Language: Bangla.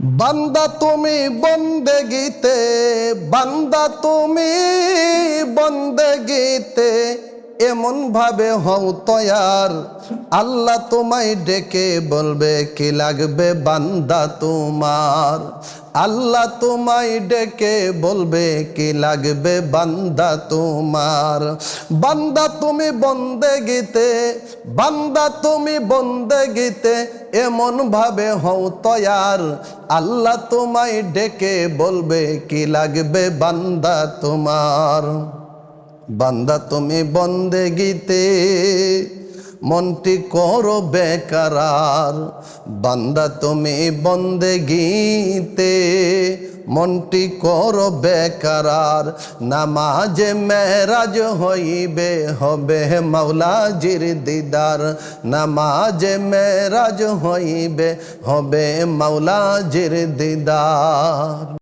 বান্দা তুমি বন্দেগীতে, বান্দা তুমি বন্দেগীতে এমন ভাবে হও তয়ার, আল্লাহ তোমায় ডেকে বলবে কি লাগবে বান্দা তোমার। আল্লাহ তোমায় ডেকে বলবে কি লাগবে বান্দা তোমার। বান্দা তুমি বন্দেগীতে, বান্দা তুমি বন্দেগীতে এমন ভাবে হও তয়ার, আল্লাহ তোমায় ডেকে বলবে কি লাগবে বান্দা তোমার। বান্দা তুমি বন্দেগীতে মনটি করো বেকরার, বান্দা তুমি বন্দেগীতে মনটি করো বেকরার। নামাজে মেরাজ হইবে হবে মাওলাজির দিদার, নামাজে মেরাজ হইবে হবে মাওলাজির দিদার।